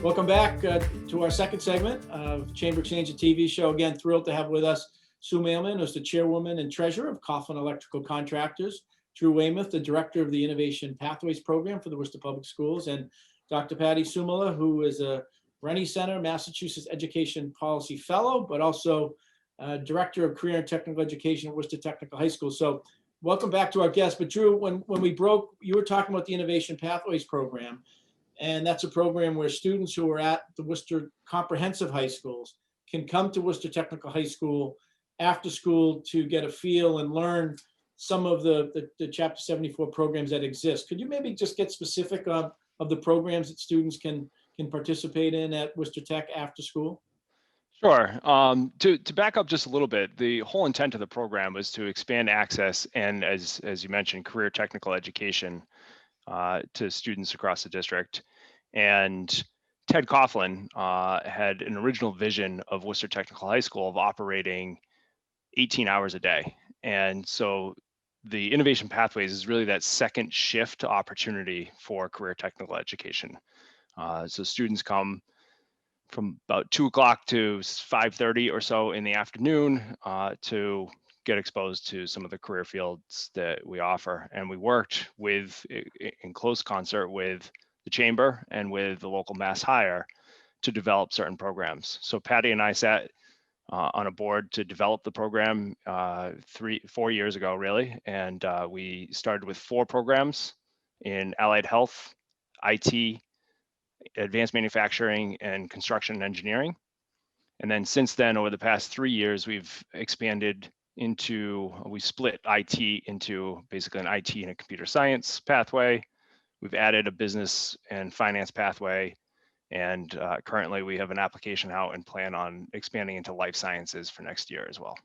Welcome back to our second segment of Chamber Exchange, a TV show. Again, thrilled to have with us Sue Mailman, who's the chairwoman and treasurer of Coughlin Electrical Contractors, Drew Weymouth, the director of the Innovation Pathways Program for the Worcester Public Schools, and Dr. Patricia Suomala, who is a Rennie Center, Massachusetts Education Policy Fellow, but also director of Career and Technical Education at Worcester Technical High School. So welcome back to our guest. But Drew, when we broke, you were talking about the Innovation Pathways Program. And that's a program where students who are at the Worcester Comprehensive High Schools can come to Worcester Technical High School after school to get a feel and learn some of the Chapter 74 programs that exist. Could you maybe just get specific of the programs that students can participate in at Worcester Tech after school? Sure. To back up just a little bit, the whole intent of the program was to expand access and, as you mentioned, career technical education to students across the district. And Ted Coughlin had an original vision of Worcester Technical High School of operating 18 hours a day. And so the Innovation Pathways is really that second shift opportunity for career technical education. So students come from about 2 o'clock to 5:30 or so in the afternoon to get exposed to some of the career fields that we offer. And we worked in close concert with the Chamber and with the local Mass Hire to develop certain programs. So Patty and I sat on a board to develop the program 4 years ago, really. And we started with 4 programs in allied health, IT, advanced manufacturing, and construction and engineering. And then since then, over the past 3 years, we've expanded we split IT into basically an IT and a computer science pathway. We've added a business and finance pathway. And currently we have an application out and plan on expanding into life sciences for next year as well.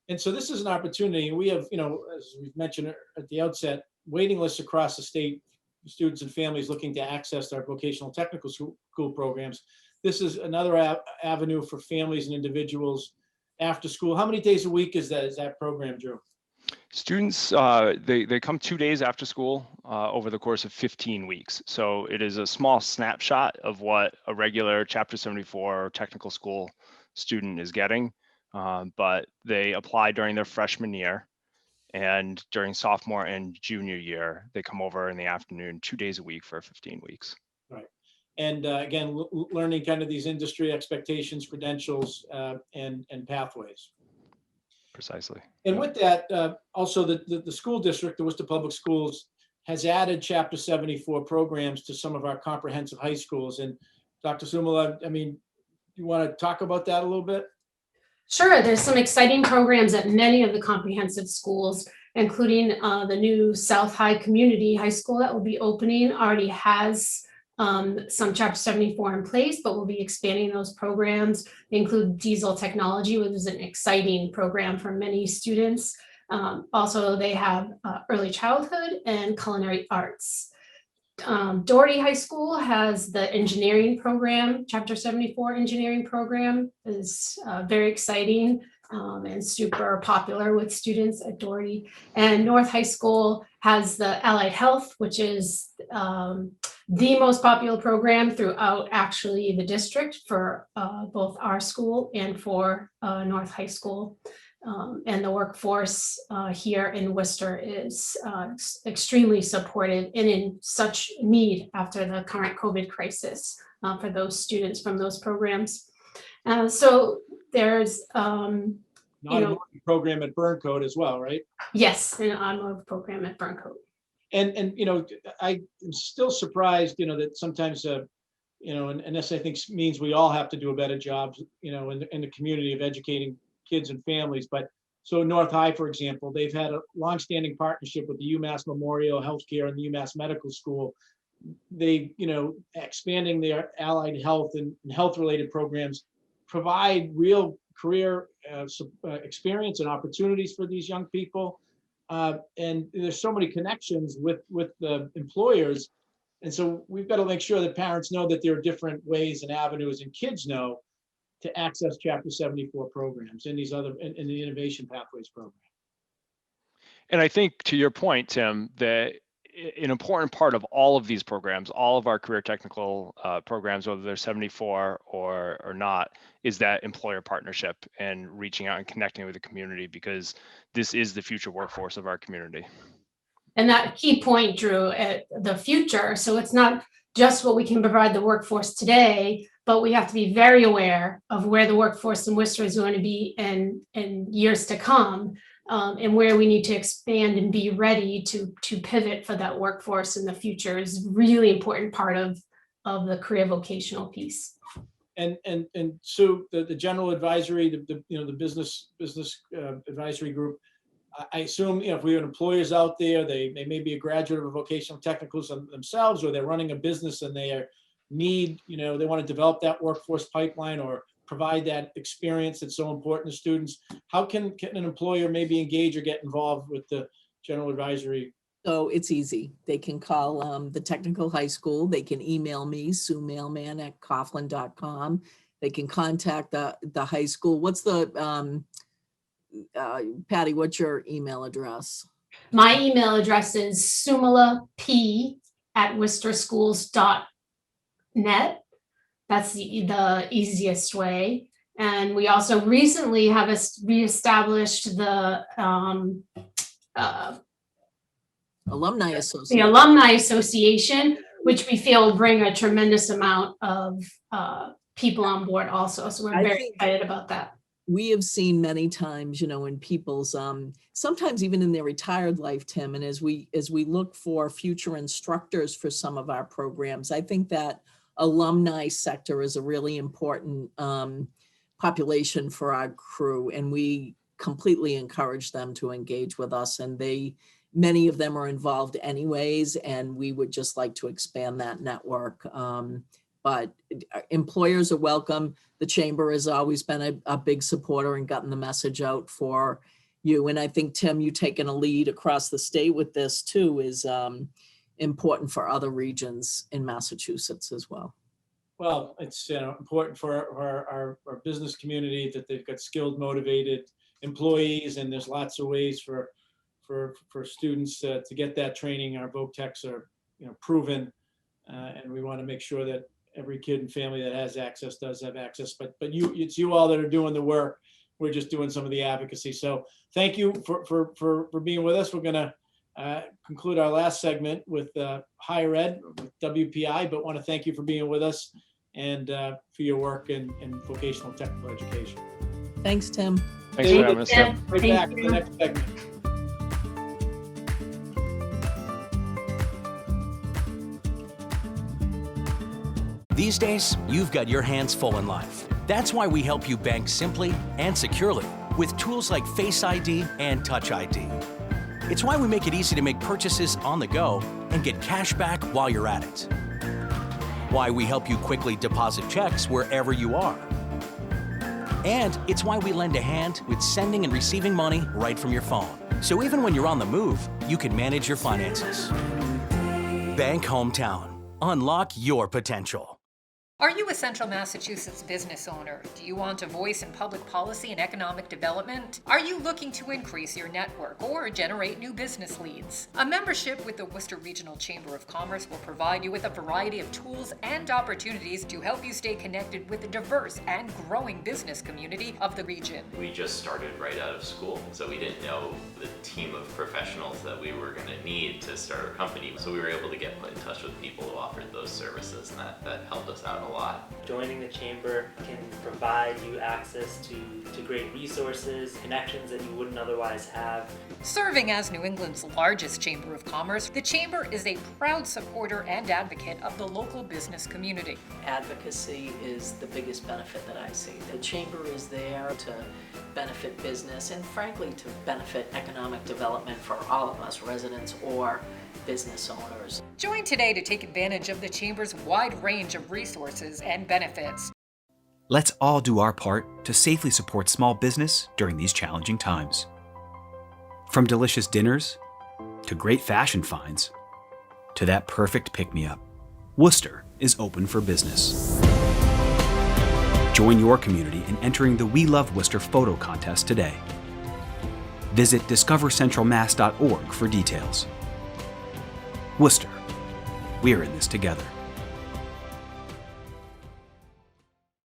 And so this is an opportunity. We have, as we've mentioned at the outset, waiting lists across the state, students and families looking to access our vocational technical school programs. This is another avenue for families and individuals after school. How many days a week is that program, Drew? Students, they come 2 days after school over the course of 15 weeks. So it is a small snapshot of what a regular Chapter 74 technical school student is getting, but they apply during their freshman year. And during sophomore and junior year, they come over in the afternoon 2 days a week for 15 weeks. Right. And again, learning kind of these industry expectations, credentials, and pathways. Precisely. And with that, also the school district, the Worcester Public Schools, has added Chapter 74 programs to some of our comprehensive high schools. And Dr. Suomala, I mean, you want to talk about that a little bit? Sure. There's some exciting programs at many of the comprehensive schools, including the new South High Community High School that will be opening. Already has some Chapter 74 in place, but we'll be expanding those programs. They include diesel technology, which is an exciting program for many students. Also, they have early childhood and culinary arts. Doherty High School has the engineering program. Chapter 74 engineering program is very exciting and super popular with students at Doherty. And North High School has the allied health, which is the most popular program throughout actually the district for both our school and for North High School. And the workforce here in Worcester is extremely supportive and in such need after the current COVID crisis for those students from those programs. So there's program at Burncoat as well, right? Yes, an automotive program at Burncoat. And I am still surprised, that sometimes and this I think means we all have to do a better job, in the community of educating kids and families. But so North High, for example, they've had a longstanding partnership with the UMass Memorial Healthcare and the UMass Medical School. They, expanding their allied health and health-related programs provide real career experience and opportunities for these young people. And there's so many connections with the employers. And so we've got to make sure that parents know that there are different ways and avenues, and kids know, to access Chapter 74 programs and in the Innovation Pathways program. And I think to your point, Tim, that an important part of all of these programs, all of our career technical programs, whether they're 74 or not, is that employer partnership and reaching out and connecting with the community, because this is the future workforce of our community. And that key point, Drew, at the future. So it's not just what we can provide the workforce today, but we have to be very aware of where the workforce in Worcester is going to be in years to come, and where we need to expand and be ready to pivot for that workforce in the future is really important part of the career vocational piece. And Sue, the general advisory, the business advisory group, I assume, if we have employers out there, they may be a graduate of a vocational technicals themselves, or they're running a business and they they want to develop that workforce pipeline or provide that experience that's so important to students. How can an employer maybe engage or get involved with the general advisory? So it's easy. They can call the technical high school. They can email me, suemailman@coughlin.com. They can contact the high school. What's the, Patty, what's your email address? My email address is sumalap@worcesterschools.net. That's the easiest way. And we also recently have reestablished the Alumni the Association. Alumni Association, which we feel will bring a tremendous amount of people on board also. So we're I very think excited about that. we have seen many times, in people's, sometimes even in their retired life, Tim, and as we look for future instructors for some of our programs, I think that alumni sector is a really important population for our crew, and we completely encourage them to engage with us, and many of them are involved anyways, and we would just like to expand that network. But employers are welcome. The chamber has always been a big supporter and gotten the message out for you. And I think, Tim, you taking a lead across the state with this too is important for other regions in Massachusetts as well. Well, it's important for our business community that they've got skilled, motivated employees, and there's lots of ways for students to get that training. Our voc techs are proven, and we want to make sure that every kid and family that has access does have access. But it's you all that are doing the work. We're just doing some of the advocacy. So thank you for being with us. We're going to conclude our last segment with higher ed, with WPI, but want to thank you for being with us and for your work in vocational technical education. Thanks, Tim. Thanks for having us, Tim. Right Thank back to you. the next segment. These days, you've got your hands full in life. That's why we help you bank simply and securely with tools like Face ID and Touch ID. It's why we make it easy to make purchases on the go and get cash back while you're at it. Why we help you quickly deposit checks wherever you are. And it's why we lend a hand with sending and receiving money right from your phone. So even when you're on the move, you can manage your finances. Bank Hometown. Unlock your potential. Are you a Central Massachusetts business owner? Do you want a voice in public policy and economic development? Are you looking to increase your network or generate new business leads? A membership with the Worcester Regional Chamber of Commerce will provide you with a variety of tools and opportunities to help you stay connected with the diverse and growing business community of the region. We just started right out of school, so we didn't know the team of professionals that we were going to need to start our company. So we were able to get put in touch with people who offered those services, and that helped us out a lot. Joining the chamber can provide you access to great resources, connections that you wouldn't otherwise have. Serving as New England's largest chamber of commerce, the chamber is a proud supporter and advocate of the local business community. Advocacy is the biggest benefit that I see. The chamber is there to benefit business and frankly to benefit economic development for all of us, residents or business owners. Join today to take advantage of the chamber's wide range of resources and benefits. Let's all do our part to safely support small business during these challenging times. From delicious dinners, to great fashion finds, to that perfect pick-me-up, Worcester is open for business. Join your community in entering the We Love Worcester photo contest today. Visit discovercentralmass.org for details. Worcester. We're in this together.